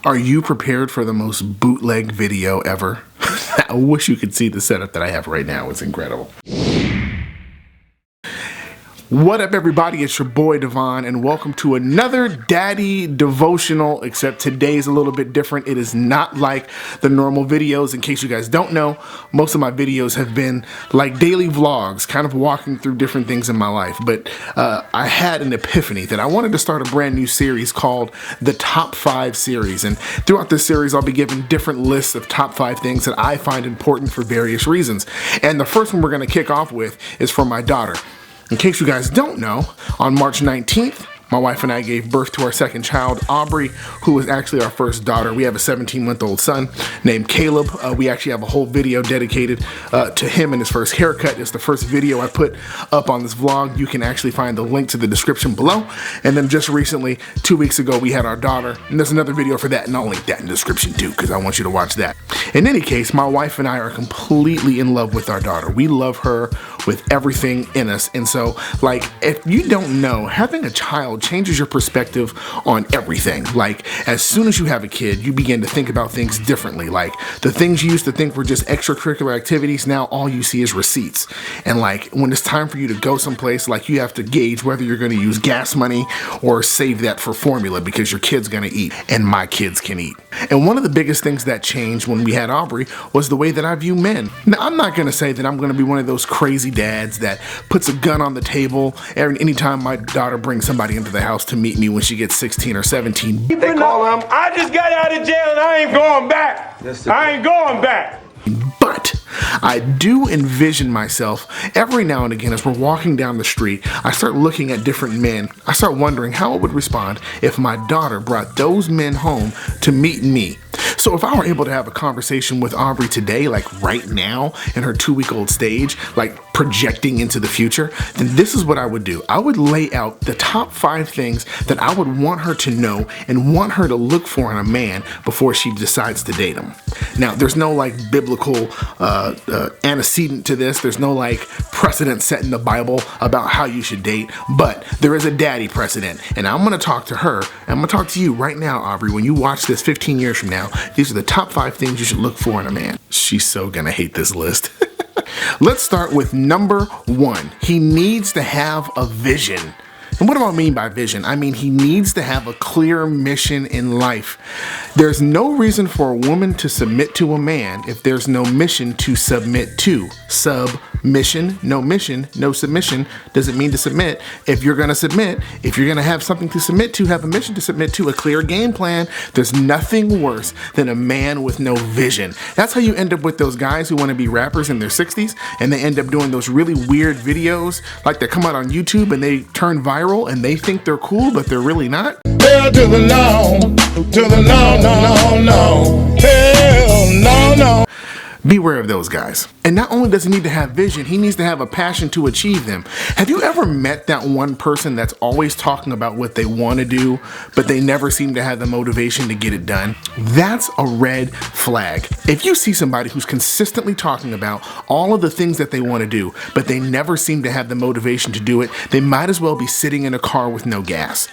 Are you prepared for the most bootleg video ever? I wish you could see the setup that I have right now. It's incredible. What up, everybody? It's your boy Devon, and welcome to another daddy devotional, except today's a little bit different. It is not like the normal videos. In case you guys don't know, most of my videos have been like daily vlogs, kind of walking through different things in my life. But I had an epiphany that I wanted to start a brand new series called the Top 5 series. And throughout this series, I'll be giving different lists of top 5 things that I find important for various reasons. And the first one we're going to kick off with is for my daughter. In case you guys don't know, on March 19th, my wife and I gave birth to our second child, Aubrey, who was actually our first daughter. We have a 17-month-old son named Caleb. We actually have a whole video dedicated to him and his first haircut. It's the first video I put up on this vlog. You can actually find the link to the description below. And then just recently, 2 weeks ago, we had our daughter. And there's another video for that, and I'll link that in the description too, because I want you to watch that. In any case, my wife and I are completely in love with our daughter. We love her with everything in us. And so, like, if you don't know, having a child changes your perspective on everything. Like, as soon as you have a kid, you begin to think about things differently. Like, the things you used to think were just extracurricular activities, now all you see is receipts. And like, when it's time for you to go someplace, like, you have to gauge whether you're going to use gas money or save that for formula because your kid's going to eat, and my kids can eat. And one of the biggest things that changed when we had Aubrey was the way that I view men. Now, I'm not going to say that I'm going to be one of those crazy dads that puts a gun on the table anytime my daughter brings somebody into the house to meet me when she gets 16 or 17. They call him, I just got out of jail and I ain't going back. I ain't going back. But I do envision myself every now and again as we're walking down the street, I start looking at different men. I start wondering how I would respond if my daughter brought those men home to meet me. So if I were able to have a conversation with Aubrey today, like right now in her 2-week-old stage, like projecting into the future, then this is what I would do. I would lay out the top 5 things that I would want her to know and want her to look for in a man before she decides to date him. Now, there's no like biblical antecedent to this. There's no like precedent set in the Bible about how you should date, but there is a daddy precedent. And I'm going to talk to her. I'm going to talk to you right now, Aubrey. When you watch this 15 years from now, these are the top 5 things you should look for in a man. She's so gonna hate this list. Let's start with number 1. He needs to have a vision. And what do I mean by vision? I mean, he needs to have a clear mission in life. There's no reason for a woman to submit to a man if there's no mission to submit to. Submission, no mission, no submission doesn't mean to submit. If you're gonna submit, if you're gonna have something to submit to, have a mission to submit to, a clear game plan. There's nothing worse than a man with no vision. That's how you end up with those guys who wanna be rappers in their 60s and they end up doing those really weird videos like they come out on YouTube and they turn viral and they think they're cool, but they're really not. Hell to the no, to the no, no, no, no. Hell no, no. Beware of those guys. And not only does he need to have vision, he needs to have a passion to achieve them. Have you ever met that one person that's always talking about what they want to do, but they never seem to have the motivation to get it done? That's a red flag. If you see somebody who's consistently talking about all of the things that they want to do, but they never seem to have the motivation to do it, they might as well be sitting in a car with no gas.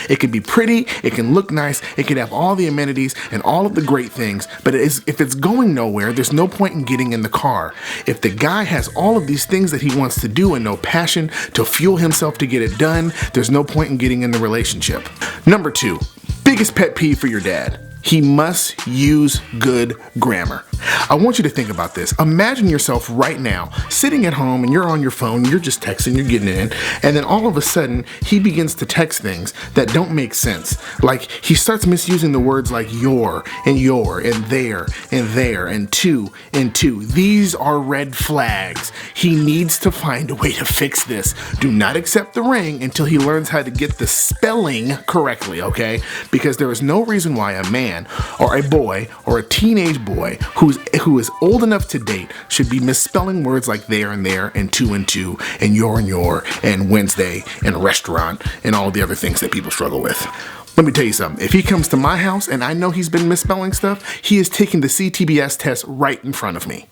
It could be pretty, it can look nice, it can have all the amenities and all of the great things, but if it's going nowhere, there's no point in getting in the car. If the guy has all of these things that he wants to do and no passion to fuel himself to get it done, there's no point in getting in the relationship. Number 2, biggest pet peeve for your dad. He must use good grammar. I want you to think about this. Imagine yourself right now sitting at home and you're on your phone, you're just texting, you're getting it in, and then all of a sudden he begins to text things that don't make sense. Like he starts misusing the words like your and there and two and two. These are red flags. He needs to find a way to fix this. Do not accept the ring until he learns how to get the spelling correctly, okay? Because there is no reason why a man or a boy or a teenage boy who is old enough to date should be misspelling words like there and two and your and Wednesday and restaurant and all the other things that people struggle with. Let me tell you something. If he comes to my house and I know he's been misspelling stuff, he is taking the CTBS test right in front of me.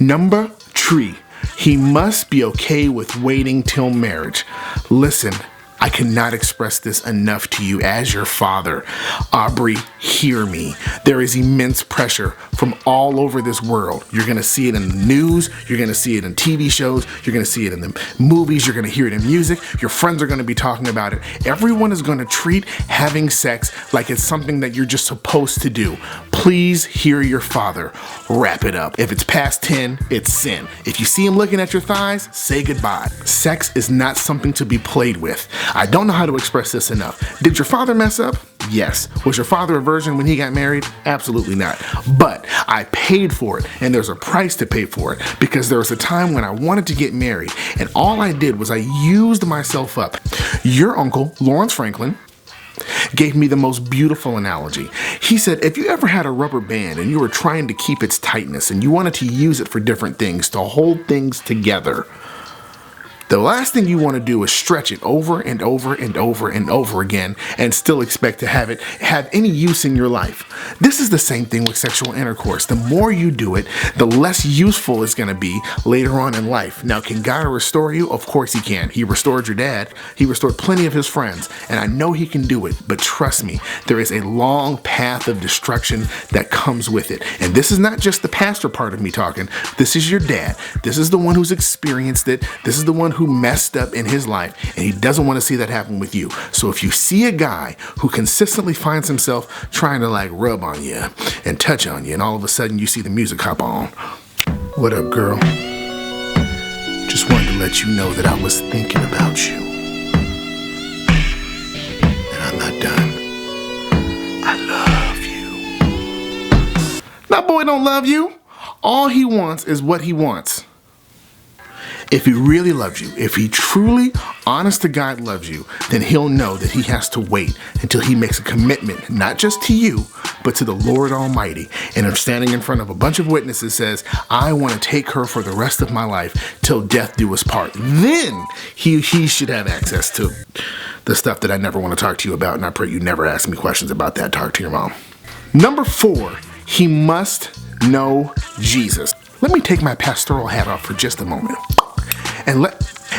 Number 3. He must be okay with waiting till marriage. Listen, I cannot express this enough to you as your father. Aubrey, hear me. There is immense pressure from all over this world. You're going to see it in the news. You're going to see it in TV shows. You're going to see it in the movies. You're going to hear it in music. Your friends are going to be talking about it. Everyone is going to treat having sex like it's something that you're just supposed to do. Please hear your father. Wrap it up. If it's past 10, it's sin. If you see him looking at your thighs, say goodbye. Sex is not something to be played with. I don't know how to express this enough. Did your father mess up? Yes. Was your father a virgin when he got married? Absolutely not. But I paid for it, and there's a price to pay for it, because there was a time when I wanted to get married, and all I did was I used myself up. Your uncle, Lawrence Franklin, gave me the most beautiful analogy. He said, if you ever had a rubber band and you were trying to keep its tightness and you wanted to use it for different things, to hold things together, the last thing you want to do is stretch it over and over and over and over again and still expect to have it have any use in your life. This is the same thing with sexual intercourse. The more you do it, the less useful it's going to be later on in life. Now, can God restore you? Of course he can. He restored your dad. He restored plenty of his friends, and I know he can do it. But trust me, there is a long path of destruction that comes with it. And this is not just the pastor part of me talking. This is your dad. This is the one who's experienced it. This is the one who messed up in his life, and he doesn't want to see that happen with you. So if you see a guy who consistently finds himself trying to like rub on you and touch on you, and all of a sudden you see the music hop on, what up, girl? Just wanted to let you know that I was thinking about you, and I'm not done. I love you. That boy don't love you. All he wants is what he wants. If he really loves you, if he truly, honest to God loves you, then he'll know that he has to wait until he makes a commitment, not just to you, but to the Lord Almighty. And if standing in front of a bunch of witnesses says, I want to take her for the rest of my life till death do us part, then he should have access to the stuff that I never want to talk to you about. And I pray you never ask me questions about that. Talk to your mom. Number 4, he must know Jesus. Let me take my pastoral hat off for just a moment.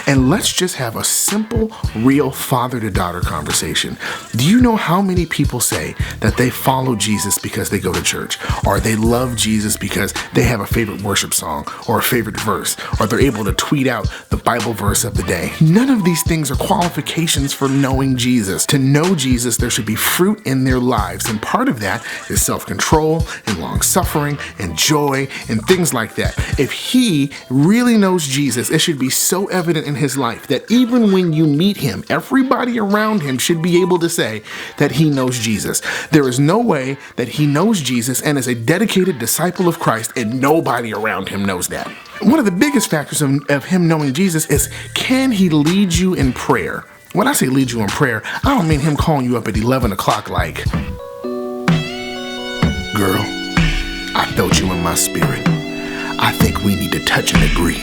And let's just have a simple, real father-to-daughter conversation. Do you know how many people say that they follow Jesus because they go to church, or they love Jesus because they have a favorite worship song or a favorite verse, or they're able to tweet out the Bible verse of the day? None of these things are qualifications for knowing Jesus. To know Jesus, there should be fruit in their lives, and part of that is self-control and long-suffering and joy and things like that. If he really knows Jesus, it should be so evident in his life that even when you meet him, everybody around him should be able to say that he knows Jesus. There is no way that he knows Jesus and is a dedicated disciple of Christ and nobody around him knows that. One of the biggest factors of him knowing Jesus is, can he lead you in prayer? When I say lead you in prayer, I don't mean him calling you up at 11 o'clock like, girl, I felt you in my spirit. I think we need to touch and agree.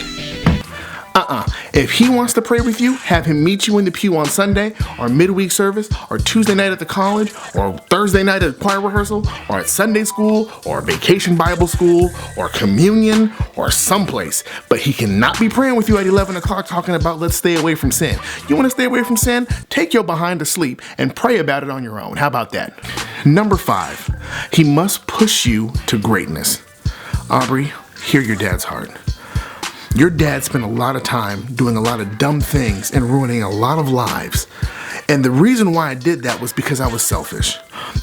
If he wants to pray with you, have him meet you in the pew on Sunday, or midweek service, or Tuesday night at the college, or Thursday night at choir rehearsal, or at Sunday school, or vacation Bible school, or communion, or someplace. But he cannot be praying with you at 11 o'clock talking about let's stay away from sin. You want to stay away from sin? Take your behind to sleep and pray about it on your own. How about that? Number 5, he must push you to greatness. Aubrey, hear your dad's heart. Your dad spent a lot of time doing a lot of dumb things and ruining a lot of lives. And the reason why I did that was because I was selfish.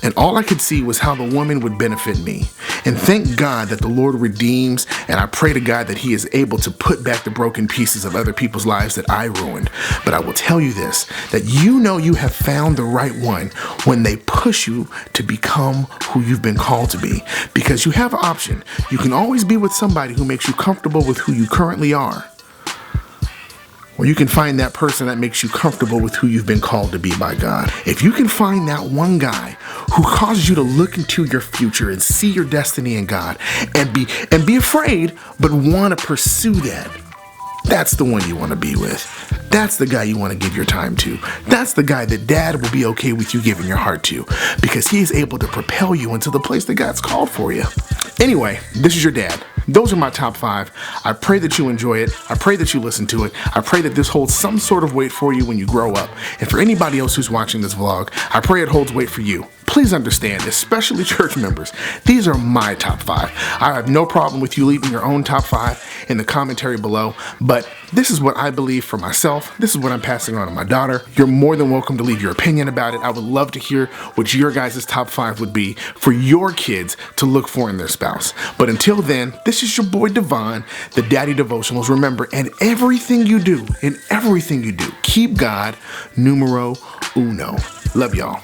And all I could see was how the woman would benefit me. And thank God that the Lord redeems, and I pray to God that he is able to put back the broken pieces of other people's lives that I ruined. But I will tell you this, that you know you have found the right one when they push you to become who you've been called to be. Because you have an option. You can always be with somebody who makes you comfortable with who you currently are. Or you can find that person that makes you comfortable with who you've been called to be by God. If you can find that one guy who causes you to look into your future and see your destiny in God and be afraid, but want to pursue that, that's the one you want to be with. That's the guy you want to give your time to. That's the guy that dad will be okay with you giving your heart to, because he is able to propel you into the place that God's called for you. Anyway, this is your dad. Those are my top 5. I pray that you enjoy it. I pray that you listen to it. I pray that this holds some sort of weight for you when you grow up. And for anybody else who's watching this vlog, I pray it holds weight for you. Please understand, especially church members, these are my top 5. I have no problem with you leaving your own top 5 in the commentary below, but this is what I believe for myself. This is what I'm passing on to my daughter. You're more than welcome to leave your opinion about it. I would love to hear what your guys' top 5 would be for your kids to look for in their spouse. But until then, this is your boy Devon, the Daddy Devotionals. Remember, in everything you do, keep God numero uno. Love y'all.